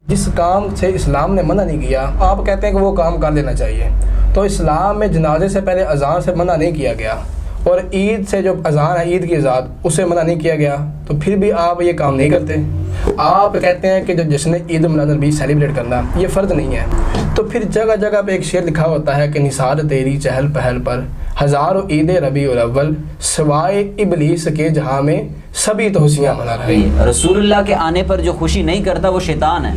جس کام سے اسلام نے منع نہیں کیا آپ کہتے ہیں کہ وہ کام کر لینا چاہیے، تو اسلام میں جنازے سے پہلے اذان سے منع نہیں کیا گیا اور عید سے جو اذان ہے عید کی اذان اسے منع نہیں کیا گیا، تو پھر بھی آپ یہ کام نہیں کرتے۔ آپ کہتے ہیں کہ جو جشن عید میلاد النبی سیلیبریٹ کرنا یہ فرض نہیں ہے، تو پھر جگہ جگہ پہ ایک شعر لکھا ہوتا ہے کہ نثار تیری چہل پہل پر ہزاروں عید ربیع الاول سوائے ابلیس کے جہاں میں سبھی تو خوشیاں منا رہے ہیں۔ رسول اللہ کے آنے پر جو خوشی نہیں کرتا وہ شیطان ہے۔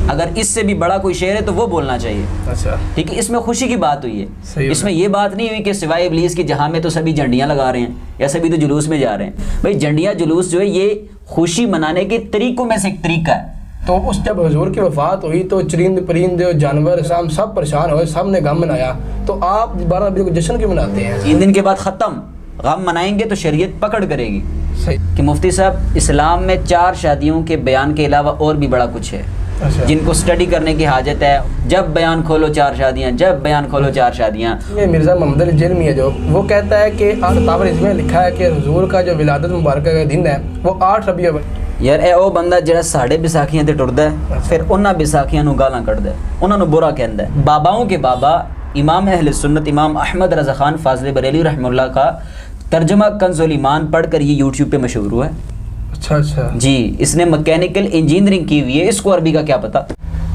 اگر اس سے بھی بڑا کوئی شعر ہے تو وہ بولنا چاہیے۔ اچھا ٹھیک ہے، اس میں خوشی کی بات ہوئی ہے، اس میں یہ بات نہیں ہوئی کہ سوائے ابلیس کی جہاں میں تو سبھی جھنڈیاں لگا رہے ہیں یا سبھی تو جلوس میں جا رہے ہیں۔ بھائی جھنڈیاں جلوس جو ہے یہ خوشی منانے کے طریقوں میں سے ایک طریقہ ہے۔ تو اس جب حضور کی وفات ہوئی تو چرند پرند جانور سب پریشان ہوئے، سب نے غم منایا، تو آپ 12 ربیع کو جشن کیوں مناتے ہیں؟ 3 دن کے بعد ختم، غم منائیں گے تو شریعت پکڑ کرے گی صحیح کہ مفتی صاحب اسلام میں 4 شادیوں کے بیان کے علاوہ اور بھی بڑا کچھ ہے جن کو سٹڈی کرنے کی حاجت ہے۔ جب بیان کھولو 4 شادیاں، جب بیان کھولو 4 شادیاں۔ یہ مرزا محمد علی جرمی ہے جو وہ کہتا ہے کہ طاور اس میں لکھا ہے کہ حضور کا جو ولادت مبارکہ کا دن ہے وہ 8 ربیع الاول۔ یار اے او بندہ جڑا ساڑھے بیساکھیاں تے ٹردا ہے پھر انہاں بیساکھیاں نو گالاں کڈدا ہے، انہاں نو برا کہندا ہے۔ باباؤں کے بابا امام اہل سنت امام احمد رضا خان فاضل بریلوی رحمہ اللہ کا ترجمہ کنز الایمان پڑھ کر یہ یوٹیوب پہ مشہور ہوا ہے۔ اچھا جی، اس نے مکینیکل انجینئرنگ کی ہوئی ہے، اس کو عربی کا کیا پتہ۔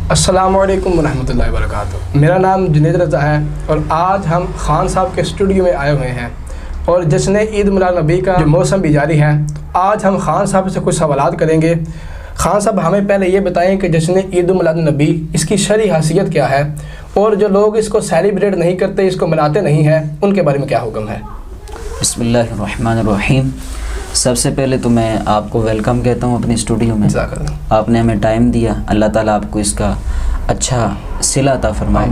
السلام علیکم ورحمۃ اللہ وبرکاتہ۔ میرا نام جنید رضا ہے اور آج ہم خان صاحب کے اسٹوڈیو میں آئے ہوئے ہیں اور جشن عید میلاد النبی کا جو موسم بھی جاری ہے، تو آج ہم خان صاحب سے کچھ سوالات کریں گے۔ خان صاحب ہمیں پہلے یہ بتائیں کہ جشن عید میلاد النبی اس کی شرعی حیثیت کیا ہے اور جو لوگ اس کو سیلیبریٹ نہیں کرتے، اس کو مناتے نہیں ہیں، ان کے بارے میں کیا حکم ہے؟ بسم اللہ الرحمن الرحیم۔ سب سے پہلے تو میں آپ کو ویلکم کہتا ہوں اپنے اسٹوڈیو میں۔ آپ نے ہمیں ٹائم دیا، اللہ تعالیٰ آپ کو اس کا اچھا صلہ عطا فرمائے۔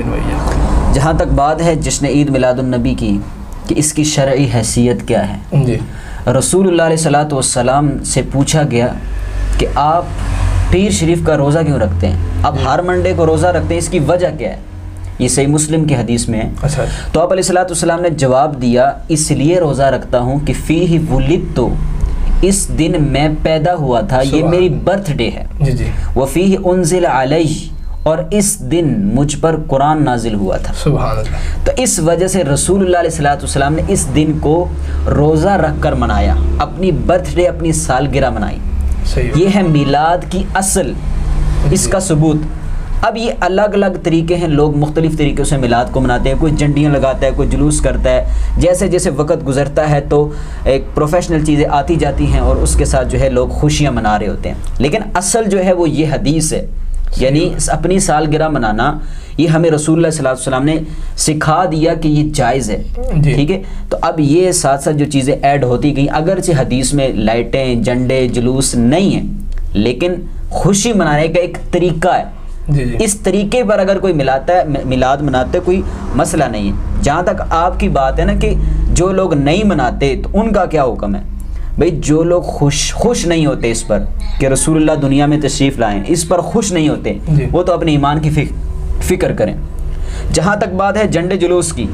جہاں تک بات ہے جشن عید میلاد النبی کی کہ اس کی شرعی حیثیت کیا ہے، جی رسول اللہ علیہ والسلام سے پوچھا گیا کہ آپ پیر شریف کا روزہ کیوں رکھتے ہیں، آپ ہر منڈے کو روزہ رکھتے ہیں، اس کی وجہ کیا ہے؟ یہ صحیح مسلم کی حدیث میں ہے۔ تو آپ علیہ السلام نے جواب دیا، اس لیے روزہ رکھتا ہوں کہ فیہ ولدت، اس دن میں پیدا ہوا تھا، یہ میری برتھ ڈے ہے۔ وفیہ انزل علیہ، اور اس دن مجھ پر قرآن نازل ہوا تھا۔ سبحان اللہ۔ تو اس وجہ سے رسول اللہ علیہ السلام نے اس دن کو روزہ رکھ کر منایا، اپنی برتھ ڈے، اپنی سالگرہ منائی۔ یہ ہے میلاد کی اصل، اس کا ثبوت۔ اب یہ الگ الگ طریقے ہیں، لوگ مختلف طریقوں سے میلاد کو مناتے ہیں، کوئی جھنڈیاں لگاتا ہے، کوئی جلوس کرتا ہے، جیسے جیسے وقت گزرتا ہے تو ایک پروفیشنل چیزیں آتی جاتی ہیں اور اس کے ساتھ جو ہے لوگ خوشیاں منا رہے ہوتے ہیں، لیکن اصل جو ہے وہ یہ حدیث ہے، یعنی اپنی سالگرہ منانا یہ ہمیں رسول اللہ صلی اللہ علیہ وسلم نے سکھا دیا کہ یہ جائز ہے۔ ٹھیک ہے، تو اب یہ ساتھ ساتھ جو چیزیں ایڈ ہوتی گئیں، اگرچہ حدیث میں لائٹیں، جھنڈے، جلوس نہیں ہیں، لیکن خوشی منانے کا ایک طریقہ ہے۔ اس طریقے پر اگر کوئی میلاد مناتے کوئی مسئلہ نہیں ہے۔ جہاں تک آپ کی بات ہے نا کہ جو لوگ نہیں مناتے تو ان کا کیا حکم ہے؟ بھئی جو لوگ خوش نہیں ہوتے اس پر کہ رسول اللہ دنیا میں تشریف لائیں، اس پر خوش نہیں ہوتے، وہ تو اپنے ایمان کی فکر کریں۔ جہاں تک بات ہے جھنڈے جلوس کی،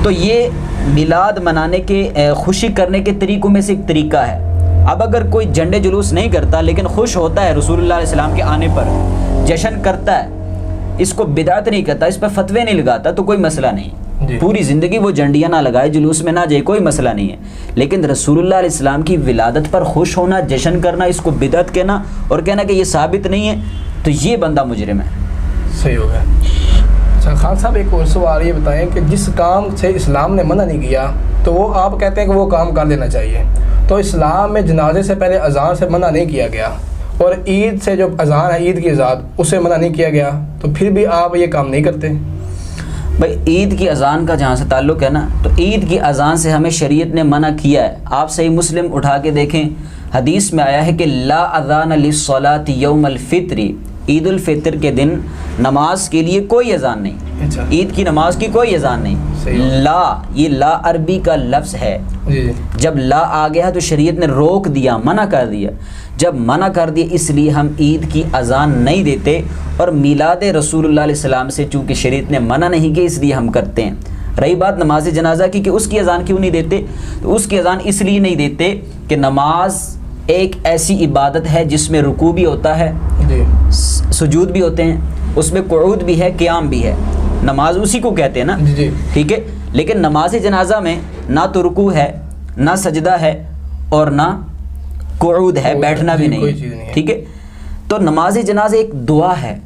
تو یہ میلاد منانے کے خوشی کرنے کے طریقوں میں سے ایک طریقہ ہے۔ اب اگر کوئی جھنڈے جلوس نہیں کرتا لیکن خوش ہوتا ہے رسول اللہ علیہ السلام کے آنے پر، جشن کرتا ہے، اس کو بدعت نہیں کرتا، اس پہ فتوے نہیں لگاتا، تو کوئی مسئلہ نہیں۔ پوری زندگی وہ جھنڈیاں نہ لگائے، جلوس میں نہ جائے، کوئی مسئلہ نہیں ہے، لیکن رسول اللہ علیہ السلام کی ولادت پر خوش ہونا، جشن کرنا، اس کو بدعت کہنا اور کہنا کہ یہ ثابت نہیں ہے، تو یہ بندہ مجرم ہے۔ صحیح ہو گیا۔ اچھا خان صاحب ایک اور سوال یہ بتائیں کہ جس کام سے اسلام نے منع نہیں کیا تو وہ آپ کہتے ہیں کہ وہ کام کر لینا چاہیے، تو اسلام میں جنازے سے پہلے اذان سے منع نہیں کیا گیا اور عید سے جو اذان ہے عید کی اذان اسے منع نہیں کیا گیا، تو پھر بھی آپ یہ کام نہیں کرتے؟ بھائی عید کی اذان کا جہاں سے تعلق ہے نا، تو عید کی اذان سے ہمیں شریعت نے منع کیا ہے۔ آپ صحیح مسلم اٹھا کے دیکھیں، حدیث میں آیا ہے کہ لا اذان للصلاۃ یوم الفطر، عید الفطر کے دن نماز کے لیے کوئی اذان نہیں، عید کی نماز کی کوئی اذان نہیں۔ لا، یہ لا عربی کا لفظ ہے، جب لا آ گیا تو شریعت نے روک دیا، منع کر دیا۔ جب منع کر دیا اس لیے ہم عید کی اذان نہیں دیتے، اور میلاد رسول اللہ علیہ السلام سے چونکہ شریعت نے منع نہیں کیا اس لیے ہم کرتے ہیں۔ رہی بات نماز جنازہ کی کہ اس کی اذان کیوں نہیں دیتے، تو اس کی اذان اس لیے نہیں دیتے کہ نماز ایک ایسی عبادت ہے جس میں رکوع بھی ہوتا ہے جی سجود بھی ہوتے ہیں، اس میں قعود بھی ہے، قیام بھی ہے، نماز اسی کو کہتے ہیں نا، جی جی ٹھیک ہے. لیکن نماز جنازہ میں نہ تو رکوع ہے، نہ سجدہ ہے، اور نہ قعود ہے، بیٹھنا بھی نہیں ہے، ٹھیک ہے. تو نماز جنازہ ایک دعا ہے.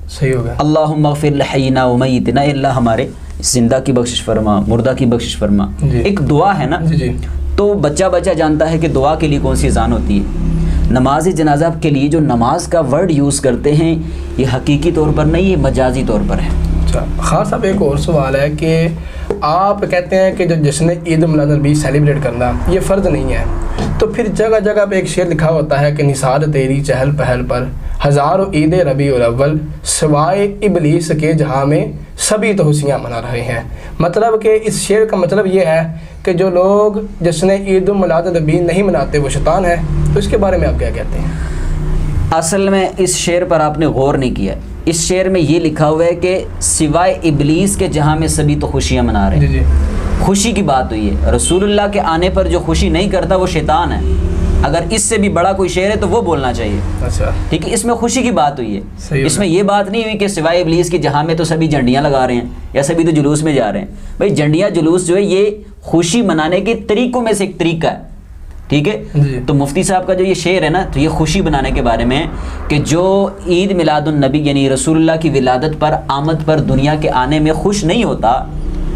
صحیح ہو گیا. اللہم اغفر لحینا و میتنا، اے اللہ ہمارے زندہ کی بخشش فرما، مردہ کی بخشش فرما. ایک دعا ہے نا. جی جی. تو بچہ جانتا ہے کہ دعا کے لیے کون سی اذان ہوتی ہے. نماز جنازہ کے لیے جو نماز کا ورڈ یوز کرتے ہیں یہ حقیقی طور پر نہیں، یہ مجازی طور پر ہے. اچھا خان صاحب، ایک اور سوال ہے کہ آپ کہتے ہیں کہ جو جشن عید میلاد النبی سیلیبریٹ کرنا یہ فرض نہیں ہے، تو پھر جگہ جگہ پہ ایک شعر لکھا ہوتا ہے کہ نثار تیری چہل پہل پر ہزاروں عید ربیع الاول سوائے ابلیس کے جہاں میں سبھی تو خوشیاں منا رہے ہیں. مطلب کہ اس شعر کا مطلب یہ ہے کہ جو لوگ جشن عید میلاد النبی نہیں مناتے وہ شیطان ہے. تو اس کے بارے میں آپ کیا کہتے ہیں؟ اصل میں اس شعر پر آپ نے غور نہیں کیا. اس شعر میں یہ لکھا ہوا ہے کہ سوائے ابلیس کے جہاں میں سبھی تو خوشیاں منا رہے ہیں. جی جی. خوشی کی بات ہوئی ہے. رسول اللہ کے آنے پر جو خوشی نہیں کرتا وہ شیطان ہے. اگر اس سے بھی بڑا کوئی شعر ہے تو وہ بولنا چاہیے. اچھا ٹھیک ہے. اس میں خوشی کی بات ہوئی ہے. اس میں ہے. یہ بات نہیں ہوئی کہ سوائے ابلیس کے جہاں میں تو سبھی جھنڈیاں لگا رہے ہیں یا سبھی تو جلوس میں جا رہے ہیں. بھائی جھنڈیاں جلوس جو ہے یہ خوشی منانے کے طریقوں میں سے ایک طریقہ ہے. ٹھیک ہے. جی. تو مفتی صاحب کا جو یہ شعر ہے نا تو یہ خوشی بنانے کے بارے میں کہ جو عید میلاد النبی یعنی رسول اللہ کی ولادت پر آمد پر دنیا کے آنے میں خوش نہیں ہوتا،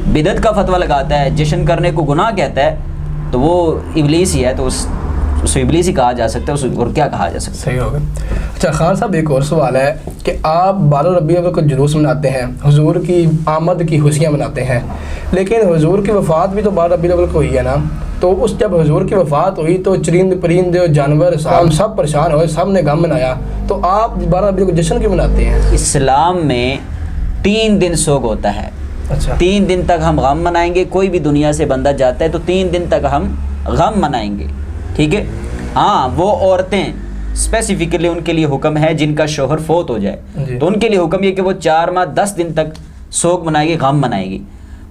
بدعت کا فتویٰ لگاتا ہے، جشن کرنے کو گناہ کہتا ہے، تو وہ ابلیس ہی ہے. تو اس ابلیس ہی کہا جا سکتا ہے، اور کیا کہا جا سکتا ہے. صحیح ہوگا. اچھا خان صاحب، ایک اور سوال ہے کہ آپ 12 ربیع الاول کو جلوس مناتے ہیں، حضور کی آمد کی خوشیاں مناتے ہیں، لیکن حضور کی وفات بھی تو 12 ربیع الاول کو ہوئی ہے نا. تو اس جب حضور کی وفات ہوئی تو چرند پرند جانور سب پریشان ہوئے، سب نے غم منایا، تو آپ 12 ربیع کو جشن کیوں مناتے ہیں؟ اسلام میں 3 دن سوگ ہوتا ہے. اچھا 3 دن تک ہم غم منائیں گے. کوئی بھی دنیا سے بندہ جاتا ہے تو 3 دن تک ہم غم منائیں گے. ٹھیک ہے. ہاں وہ عورتیں اسپیسیفکلی ان کے لیے حکم ہے جن کا شوہر فوت ہو جائے جی. تو ان کے لیے حکم یہ کہ وہ 4 ماہ 10 دن تک سوگ منائے گی، غم منائے گی.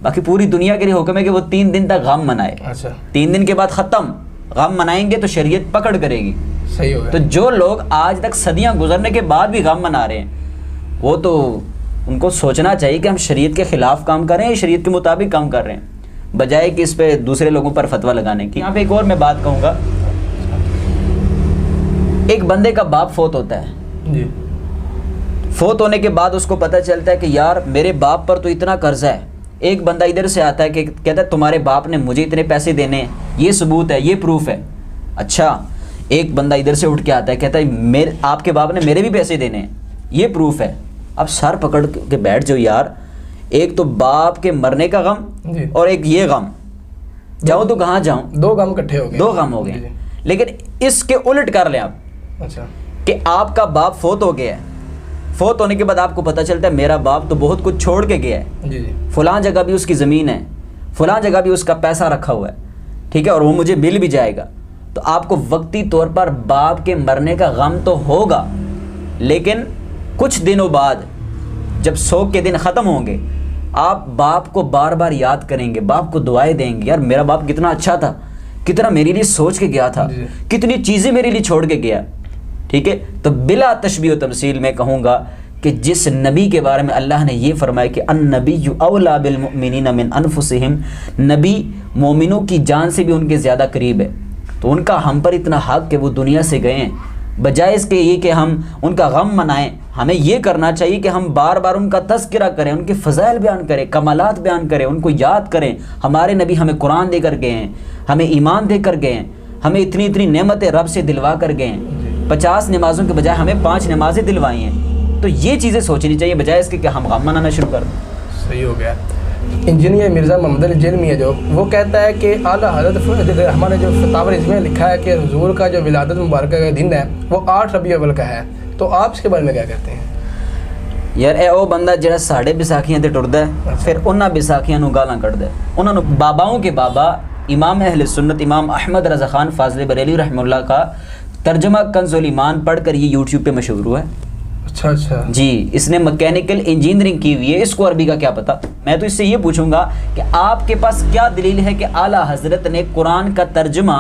باقی پوری دنیا کے لیے حکم ہے کہ وہ 3 دن تک غم منائے. اچھا 3 دن کے بعد ختم. غم منائیں گے تو شریعت پکڑ کرے گی. صحیح ہوگا. تو جو لوگ آج تک صدیاں گزرنے کے بعد بھی غم منا رہے ہیں وہ تو ان کو سوچنا چاہیے کہ ہم شریعت کے خلاف کام کر رہے ہیں یا شریعت کے مطابق کام کر رہے ہیں، بجائے کہ اس پہ دوسرے لوگوں پر فتویٰ لگانے کی. یہاں پہ ایک اور میں بات کہوں گا. ایک بندے کا باپ فوت ہوتا ہے. جی. فوت ہونے کے بعد اس کو پتہ چلتا ہے کہ یار میرے باپ پر تو اتنا قرضہ ہے. ایک بندہ ادھر سے آتا ہے کہ کہتا ہے تمہارے باپ نے مجھے اتنے پیسے دینے ہیں، یہ ثبوت ہے، یہ پروف ہے. اچھا ایک بندہ ادھر سے اٹھ کے آتا ہے کہتا ہے آپ کے باپ نے میرے بھی پیسے دینے ہیں، یہ پروف ہے. اب سر پکڑ کے بیٹھ جاؤ یار. ایک تو باپ کے مرنے کا غم جی. اور ایک یہ غم. جاؤں تو کہاں جاؤں؟ 2 غم اکٹھے ہو گئے. 2 غم ہو گئے. جی. لیکن اس کے الٹ کر لیں آپ. اچھا کہ آپ کا باپ فوت ہو گیا ہے. فوت ہونے کے بعد آپ کو پتہ چلتا ہے میرا باپ تو بہت کچھ چھوڑ کے گیا ہے. جی جی. فلاں جگہ بھی اس کی زمین ہے، فلاں جگہ بھی اس کا پیسہ رکھا ہوا ہے. ٹھیک ہے. اور وہ مجھے مل بھی جائے گا. تو آپ کو وقتی طور پر باپ کے مرنے کا غم تو ہوگا، لیکن کچھ دنوں بعد جب سوگ کے دن ختم ہوں گے آپ باپ کو بار بار یاد کریں گے، باپ کو دعائیں دیں گے. یار میرا باپ کتنا اچھا تھا، کتنا میرے لیے سوچ کے گیا تھا، جی. کتنی چیزیں میرے لیے چھوڑ کے گیا. ٹھیک ہے. تو بلا تشبیہ و تمثیل میں کہوں گا کہ جس نبی کے بارے میں اللہ نے یہ فرمایا کہ النبی اولا بالمؤمنین من انفسہم، نبی مومنوں کی جان سے بھی ان کے زیادہ قریب ہے. تو ان کا ہم پر اتنا حق کہ وہ دنیا سے گئے ہیں، بجائے اس کے یہ کہ ہم ان کا غم منائیں. ہمیں یہ کرنا چاہیے کہ ہم بار بار ان کا تذکرہ کریں، ان کے فضائل بیان کریں، کمالات بیان کریں، ان کو یاد کریں. ہمارے نبی ہمیں قرآن دے کر گئے ہیں، ہمیں ایمان دے کر گئے ہیں، ہمیں اتنی نعمتیں رب سے دلوا کر گئے ہیں. 50 نمازوں کے بجائے ہمیں 5 نمازیں دلوائی ہیں. تو یہ چیزیں سوچنی چاہیے بجائے اس کے کہ ہم غم منانا شروع کر دیں. صحیح ہو گیا. انجینئر مرزا محمد علی جرمی ہے جو وہ کہتا ہے کہ اعلیٰ حضرت ہمارے جو فتاوی اس میں لکھا ہے کہ حضور کا جو ولادت مبارکہ کا دن ہے وہ 8 ربیع الاول کا ہے. تو آپ اس کے بارے میں کیا کہتے ہیں؟ یار اے او بندہ جڑا ساڑھے بیساکھیاں تے ٹردا ہے پھر انہاں بیساکھیاں نو گالاں کڈدا ہے. انہاں نو باباؤں کے بابا امام اہل سنت امام احمد رضا خان فاضل بریلوی رحمہ اللہ کا ترجمہ کنز الایمان پڑھ کر یہ یوٹیوب پہ مشہور ہوا ہے. اچھا اچھا جی. اس نے مکینیکل انجینئرنگ کی ہوئی ہے، اس کو عربی کا کیا پتہ. میں تو اس سے یہ پوچھوں گا کہ آپ کے پاس کیا دلیل ہے کہ اعلیٰ حضرت نے قرآن کا ترجمہ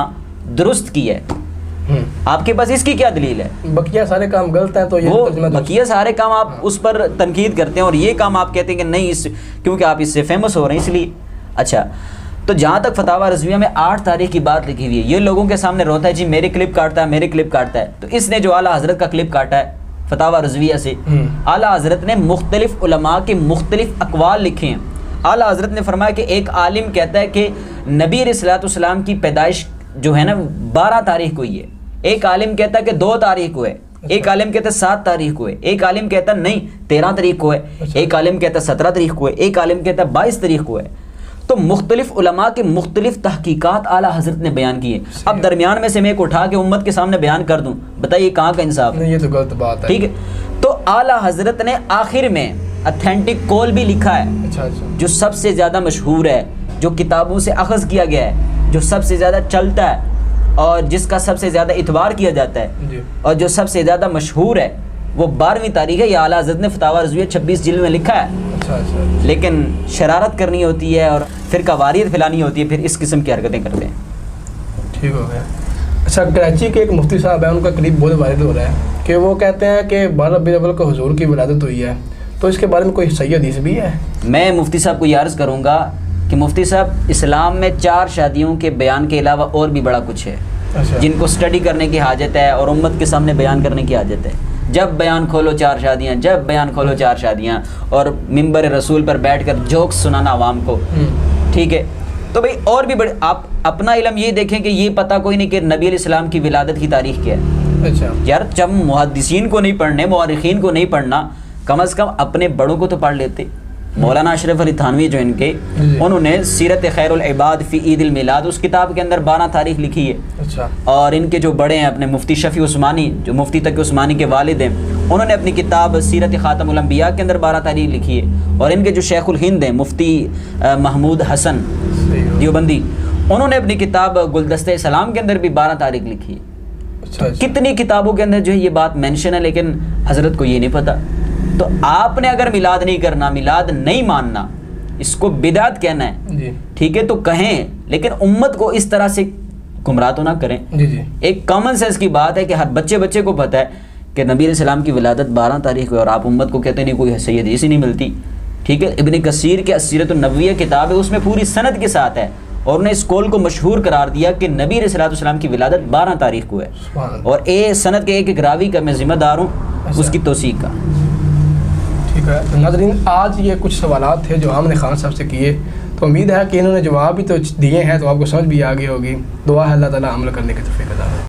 درست کیا ہے؟ آپ کے پاس اس کی کیا دلیل ہے؟ بقیہ سارے کام غلط ہیں تو یہ وہ ترجمہ بقیہ سارے کام آپ اس پر تنقید کرتے ہیں اور یہ کام آپ کہتے ہیں کہ نہیں اس کیونکہ آپ اس سے فیمس ہو رہے ہیں اس لیے. اچھا تو جہاں تک فتاوی رضویہ میں 8 تاریخ کی بات لکھی ہوئی ہے، یہ لوگوں کے سامنے روتا ہے جی میرے کلپ کاٹتا ہے میرے کلپ کاٹتا ہے. تو اس نے جو اعلیٰ حضرت کا کلپ کاٹا ہے فتاوی رضویہ سے، اعلیٰ حضرت نے مختلف علماء کے مختلف اقوال لکھے ہیں. اعلیٰ حضرت نے فرمایا کہ ایک عالم کہتا ہے کہ نبی علیہ الصلوۃ والسلام کی پیدائش جو ہے نا 12 تاریخ کو ہی ہے، ایک عالم کہتا ہے کہ 2 تاریخ کو ہے، ایک عالم کہتا ہے 7 تاریخ کو ہے، ایک عالم کہتا ہے نہیں 13 تاریخ کو ہے، ایک عالم کہتا ہے 17 تاریخ کو ہے، ایک عالم کہتا ہے 22 تاریخ کو ہے. تو مختلف علماء کے مختلف تحقیقات اعلیٰ حضرت نے بیان کیے. اب درمیان میں سے میں ایک اٹھا کے امت کے سامنے بیان کر دوں، بتائیے کہاں کا انصاف ہے؟ یہ تو غلط بات ہے. ٹھیک ہے، تو اعلیٰ حضرت نے آخر میں اتھینٹک کول بھی لکھا ہے جو سب سے زیادہ مشہور ہے، جو کتابوں سے اخذ کیا گیا ہے، جو سب سے زیادہ چلتا ہے اور جس کا سب سے زیادہ اعتبار کیا جاتا ہے اور جو سب سے زیادہ مشہور ہے وہ 12ویں تاریخ ہے. یہ اعلیٰ حضرت نے فتاوی رضویہ 26 جلد میں لکھا ہے. لیکن شرارت کرنی ہوتی ہے اور فرقہ واریت پھیلانی ہوتی ہے، پھر اس قسم کی حرکتیں کرتے ہیں. ٹھیک ہو گیا. اچھا کراچی کے ایک مفتی صاحب ہیں، ان کا کلپ بہت وائرل ہو رہا ہے کہ وہ کہتے ہیں کہ 12 ربیع الاول کو حضور کی ولادت ہوئی ہے، تو اس کے بارے میں کوئی صحیح حدیث بھی ہے؟ میں مفتی صاحب کو یہ عرض کروں گا کہ مفتی صاحب اسلام میں 4 شادیوں کے بیان کے علاوہ اور بھی بڑا کچھ ہے جن کو سٹڈی کرنے کی حاجت ہے اور امت کے سامنے بیان کرنے کی حاجت ہے. جب بیان کھولو 4 شادیاں، جب بیان کھولو 4 شادیاں، اور منبر رسول پر بیٹھ کر جوکس سنانا عوام کو. ٹھیک ہے، تو بھئی اور بھی بڑے آپ اپنا علم یہ دیکھیں کہ یہ پتہ کوئی نہیں کہ نبی علیہ السلام کی ولادت کی تاریخ کیا ہے. اچھا یار جب محدثین کو نہیں پڑھنے، مورخین کو نہیں پڑھنا، کم از کم اپنے بڑوں کو تو پڑھ لیتے. مولانا اشرف علی تھانوی جو ان کے، انہوں نے سیرت خیر العباد فی عید المیلاد اس کتاب کے اندر 12 تاریخ لکھی ہے. اچھا. اور ان کے جو بڑے ہیں اپنے مفتی شفیع عثمانی جو مفتی تقی عثمانی کے والد ہیں، انہوں نے اپنی کتاب سیرت خاتم الانبیاء کے اندر 12 تاریخ لکھی ہے. اور ان کے جو شیخ الہند ہیں مفتی محمود حسن دیوبندی، انہوں نے اپنی کتاب گلدستہ سلام کے اندر بھی 12 تاریخ لکھی ہے. اچھا. کتنی کتابوں کے اندر جو ہے یہ بات مینشن ہے، لیکن حضرت کو یہ نہیں پتہ. تو آپ نے اگر میلاد نہیں کرنا، میلاد نہیں ماننا، اس کو بدعت کہنا ہے، جی ٹھیک ہے تو کہیں، لیکن امت کو اس طرح سے گمراہ تو نہ کریں. جی جی ایک کامن سینس کی بات ہے کہ ہر بچے کو پتہ ہے کہ نبی علیہ السلام کی ولادت 12 تاریخ کو ہے اور آپ امت کو کہتے نہیں کوئی صحیح حدیث ہی نہیں ملتی. ٹھیک ہے، ابن کثیر کے السیرۃ النبویہ کتاب ہے، اس میں پوری سند کے ساتھ ہے اور انہوں نے اس قول کو مشہور قرار دیا کہ نبی علیہ الصلوۃ والسلام کی ولادت 12 تاریخ کو ہے. اور سند کے ایک راوی کا میں ذمہ دار ہوں اس کی توثیق کا. ٹھیک ہے. تو ناظرین آج یہ کچھ سوالات تھے جو ہم نے خان صاحب سے کیے، تو امید ہے کہ انہوں نے جواب بھی تو دیے ہیں تو آپ کو سمجھ بھی آ گئی ہوگی. دعا ہے اللہ تعالیٰ عمل کرنے کی توفیق عطا فرمائے.